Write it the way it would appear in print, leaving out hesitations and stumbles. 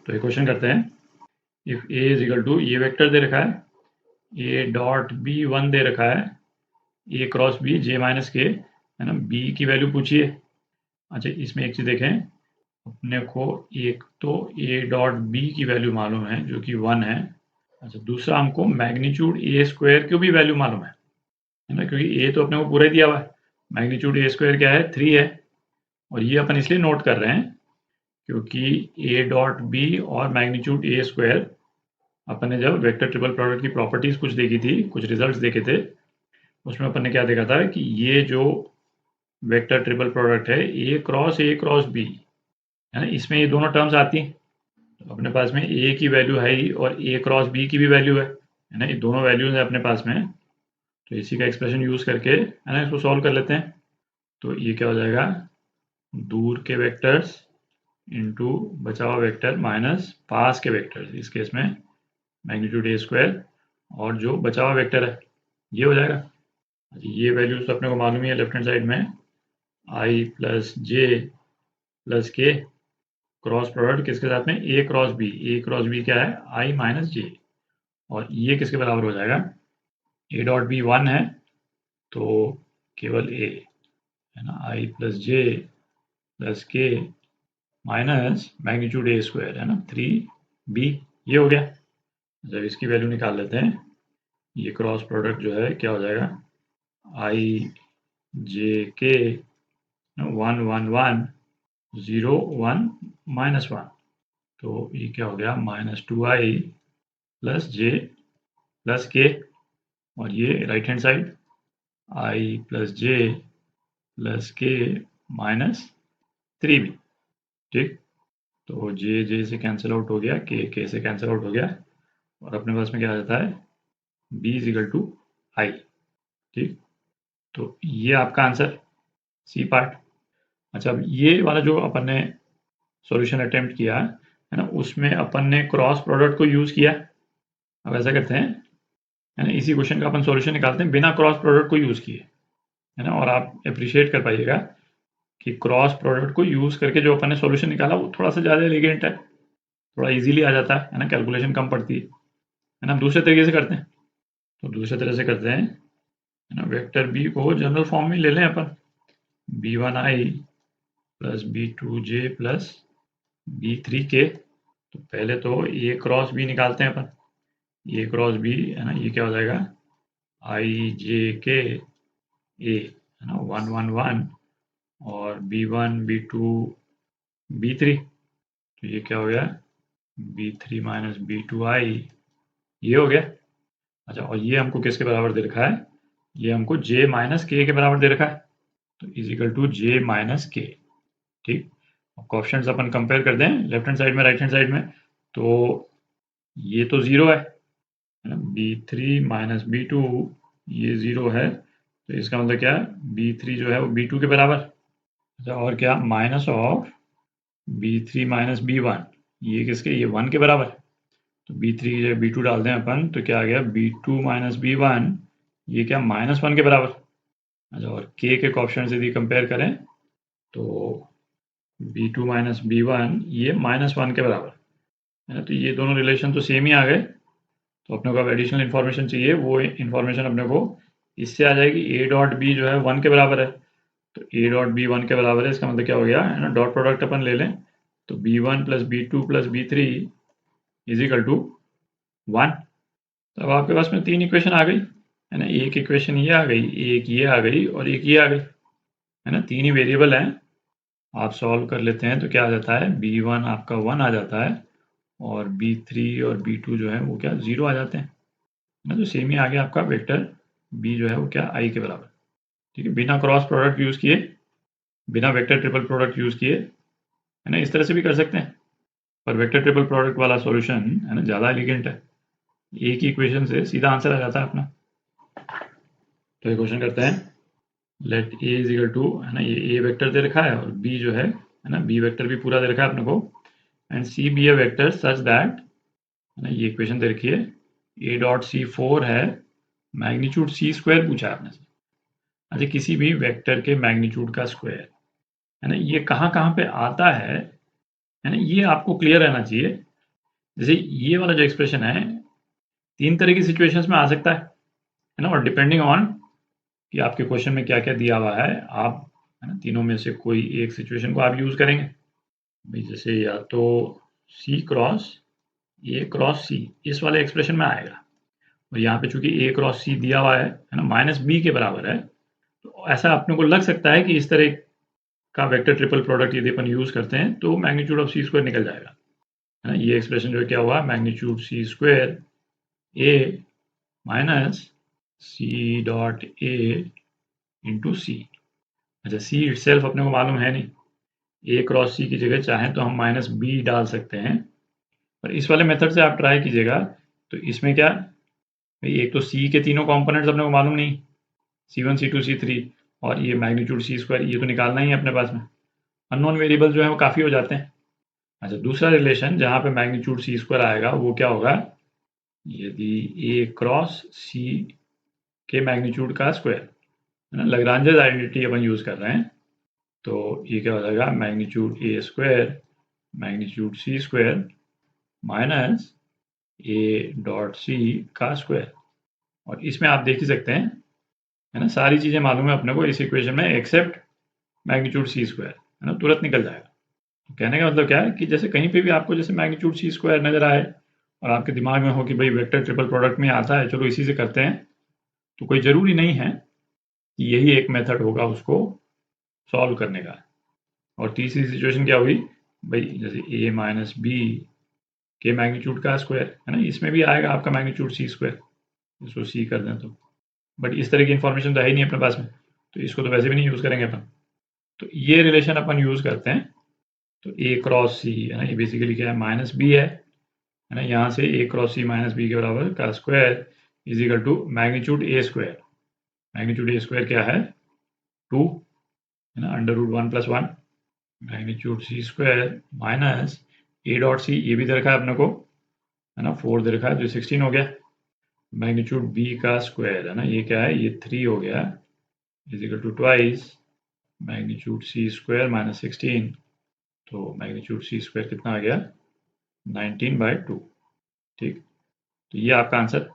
तो ये क्वेश्चन करते हैं, if a is equal to, ये वेक्टर दे रखा है, ए डॉट बी 1 दे रखा है, a cross b j minus k, है ना, बी की वैल्यू पूछिए। अच्छा, इसमें एक चीज़ देखें, अपने को एक तो ए डॉट बी की वैल्यू मालूम है जो कि 1 है। अच्छा, दूसरा हमको मैग्नीट्यूड ए स्क्वायर की भी वैल्यू मालूम है ना, क्योंकि ए तो अपने को पूरा ही दिया हुआ है। मैग्नीट्यूड ए स्क्वायर क्या है, 3 है। और ये अपन इसलिए नोट कर रहे हैं क्योंकि ए डॉट बी और मैग्नीट्यूड ए स्क्वायर अपन ने जब वेक्टर ट्रिपल प्रोडक्ट की प्रॉपर्टीज कुछ देखी थी, कुछ रिजल्ट्स देखे थे, उसमें अपन ने क्या देखा था कि ये जो वेक्टर ट्रिपल प्रोडक्ट है ए क्रॉस बी, है ना, इसमें ये दोनों टर्म्स आती हैं। तो अपने पास में ए की वैल्यू है ही और ए क्रॉस बी की भी वैल्यू है ना, ये दोनों वैल्यूज है अपने पास में। तो इसी का एक्सप्रेशन यूज करके, है ना, इसको सॉल्व कर लेते हैं। तो ये क्या हो जाएगा, दूर के वेक्टर्स इंटू बचा हुआ वेक्टर माइनस पास के वेक्टर्स, इस केस में मैग्नीट्यूड ए स्क्वायर, और जो बचा हुआ वेक्टर है ये हो जाएगा। ये वैल्यूज तो अपने को मालूम ही है, लेफ्ट हैंड साइड में आई प्लस जे प्लस के, क्रॉस प्रोडक्ट किसके साथ में, ए क्रॉस बी, ए क्रॉस बी क्या है, आई माइनस जे, और ये किसके बराबर हो जाएगा, ए डॉट बी 1 है तो केवल ए, है ना, आई प्लस जे प्लस के माइनस मैग्नीट्यूड ए स्क्वायर, है ना, 3b, ये हो गया। जब इसकी वैल्यू निकाल लेते हैं, ये क्रॉस प्रोडक्ट जो है क्या हो जाएगा, आई जे के 1 1 1 0 1 माइनस 1, तो ये क्या हो गया, माइनस 2i प्लस जे प्लस के, और ये right hand side I plus J plus के माइनस 3b। ठीक, तो जे से कैंसिल आउट हो गया, के से कैंसिल आउट हो गया, और अपने पास में क्या आ जाता है, b इज इक्वल टू आई। ठीक, तो ये आपका आंसर सी पार्ट। अच्छा, अब ये वाला जो अपन ने सॉल्यूशन अटेम्प्ट किया है ना, उसमें अपन ने क्रॉस प्रोडक्ट को यूज किया। अब ऐसा करते हैं, है ना, इसी क्वेश्चन का अपन सॉल्यूशन निकालते हैं बिना क्रॉस प्रोडक्ट को यूज किए, है ना, और आप अप्रिशिएट कर पाइएगा कि क्रॉस प्रोडक्ट को यूज करके जो अपन ने सॉल्यूशन निकाला वो थोड़ा सा ज़्यादा एलिगेंट है, थोड़ा इजीली आ जाता है ना, कैलकुलेशन कम पड़ती है ना। हम दूसरे तरीके से करते हैं, तो दूसरे तरह से करते हैं, है ना, वेक्टर बी को जनरल फॉर्म में ले लें अपन, b1i plus b2j plus b3k। तो पहले तो ए क्रॉस बी निकालते हैं अपन, ए क्रॉस बी, है ना, ये क्या हो जाएगा, आई जे के ए, है ना, 1 1 1, और b1 b2 b3, तो ये क्या हो गया, b3 माइनस b2i, ये हो गया। अच्छा, और ये हमको किसके बराबर दे रखा है, ये हमको j माइनस के के बराबर दे रखा है, तो is equal to j minus k. ठीक, कोएफिशिएंट्स अपन कंपेयर कर दें लेफ्ट हैंड साइड में राइट हैंड साइड में, तो ये तो 0 है ना, b3 माइनस b2 ये 0 है, तो इसका मतलब क्या है, b3 जो है वो b2 के बराबर। अच्छा, और क्या, minus of b3 minus b1, ये किसके, ये 1 के बराबर। तो b3 की जगह b2 डाल दें अपन, तो क्या आ गया, b2 माइनस b1, ये क्या, माइनस 1 के बराबर। अच्छा, और के कोएफिशिएंट्स यदि कंपेयर करें तो b2 माइनस b1 ये माइनस 1 के बराबर, है ना, तो ये दोनों रिलेशन तो सेम ही आ गए। तो अपने को अब एडिशनल इन्फॉर्मेशन चाहिए, वो इन्फॉर्मेशन अपने को इससे आ जाएगी, ए डॉट बी जो है 1 के बराबर है, तो ए डॉट बी 1 के बराबर है, इसका मतलब क्या हो गया, है ना, डॉट प्रोडक्ट अपन ले लें, तो b1 plus b2 plus b3 is equal to 1। तो अब आपके पास में 3 इक्वेशन आ गई, है ना, एक इक्वेशन ये आ गई, एक ये आ गई, और एक ये आ गई, है ना, 3 ही वेरिएबल हैं। आप सॉल्व कर लेते हैं तो क्या आ जाता है, b1 आपका 1 आ जाता है, और b3 और b2 जो है वो क्या, 0 आ जाते हैं, ना, तो सेम ही आ गया आपका वेक्टर b जो है वो क्या, i के बराबर। ठीक है, बिना क्रॉस प्रोडक्ट यूज किए, बिना वेक्टर ट्रिपल प्रोडक्ट यूज किए, है ना, इस तरह से भी कर सकते हैं, पर वेक्टर ट्रिपल प्रोडक्ट वाला सॉल्यूशन, है ना, ज़्यादा एलिगेंट है, एक ही इक्वेशन से सीधा आंसर आ जाता है अपना। तो ये क्वेश्चन करते हैं, let a is equal to, है ना, ये ए वेक्टर दे रखा है और बी जो है ना, बी वेक्टर भी पूरा दे रखा है अपने को, and c b a vector such that, है ना, ये इक्वेशन दे रखी है, ए डॉट सी 4 है, मैग्नीट्यूड सी स्क्वायर पूछा है आपने से। अच्छा, किसी भी वेक्टर के मैग्नीट्यूड का स्क्वायर, है ना, ये कहाँ कहाँ पे आता है ना, ये आपको क्लियर रहना चाहिए। जैसे ये वाला जो एक्सप्रेशन है 3 तरह की सिचुएशंस में आ सकता है ना, और डिपेंडिंग ऑन कि आपके क्वेश्चन में क्या-क्या दिया हुआ है, आप है ना तीनों में से कोई एक सिचुएशन को आप यूज़ करेंगे। भाई जैसे या तो C cross A cross C इस वाले एक्सप्रेशन में आएगा, और यहाँ पे चूँकि A क्रॉस C दिया हुआ है ना, माइनस B के बराबर है, तो ऐसा अपने को लग सकता है कि इस तरह का वेक्टर ट्रिपल प्रोडक्ट यदि अपन यूज़ करते हैं तो मैग्नीट्यूड ऑफ C स्क्वायर निकल जाएगा, है ना। ये एक्सप्रेशन जो है क्या हुआ, magnitude C square A minus C dot A into C। अच्छा, C इटसेल्फ अपने को मालूम है नहीं, A क्रॉस C की जगह चाहें तो हम माइनस B डाल सकते हैं, पर इस वाले मेथड से आप ट्राई कीजिएगा तो इसमें क्या, भाई एक तो C के तीनों कंपोनेंट्स अपने को मालूम नहीं, C1 C2 C3, और ये मैग्नीट्यूड C स्क्वायर ये तो निकालना ही है अपने पास में, अननोन वेरिएबल जो है वो काफ़ी हो जाते हैं। अच्छा, दूसरा रिलेशन जहाँ पे मैग्नीट्यूड C स्क्वायर आएगा वो क्या होगा, यदि A क्रॉस C के मैग्नीट्यूड का स्क्वायर, है ना, लैग्रांजेस आइडेंटिटी अपन यूज़ कर रहे हैं, तो ये क्या हो जाएगा, magnitude A square magnitude C square minus A dot C का स्क्वायर। और इसमें आप देख ही सकते हैं, है ना, सारी चीज़ें मालूम है अपने को इस इक्वेशन में एक्सेप्ट मैग्नीट्यूड C स्क्वायर, है ना, तुरंत निकल जाएगा। तो कहने का मतलब क्या है कि जैसे कहीं पे भी आपको जैसे मैग्नीट्यूड C स्क्वायर नज़र आए और आपके दिमाग में हो कि भाई वेक्टर ट्रिपल प्रोडक्ट में आता है, चलो इसी से करते हैं, तो कोई ज़रूरी नहीं है कि यही एक मेथड होगा उसको सॉल्व करने का। और तीसरी सिचुएशन क्या हुई, भाई जैसे A माइनस बी के मैग्नीट्यूड का स्क्वायर, है ना, इसमें भी आएगा आपका मैग्नीट्यूड C स्क्वायर, इसको C कर दें तो, बट इस तरह की इन्फॉर्मेशन तो है ही नहीं अपने पास में, तो इसको तो वैसे भी नहीं यूज़ करेंगे अपन। तो ये रिलेशन अपन यूज़ करते हैं, तो A क्रॉस C, है ना, ये बेसिकली क्या है, माइनस बी है ना, यहाँ से A cross C minus b के बराबर का square is equal to magnitude A square. Magnitude A square क्या है, 2, है ना, under root 1 plus 1 magnitude C square minus A dot C, ये भी दे रखा है अपने को, है ना, 4 दे रखा है, जो 16 हो गया। मैग्नीट्यूड B का स्क्वायर, है ना, ये क्या है, ये 3 हो गया, is equal to twice magnitude C square minus 16, तो मैग्नीट्यूड C स्क्वायर कितना आ गया, 19/2। ठीक, तो ये आपका आंसर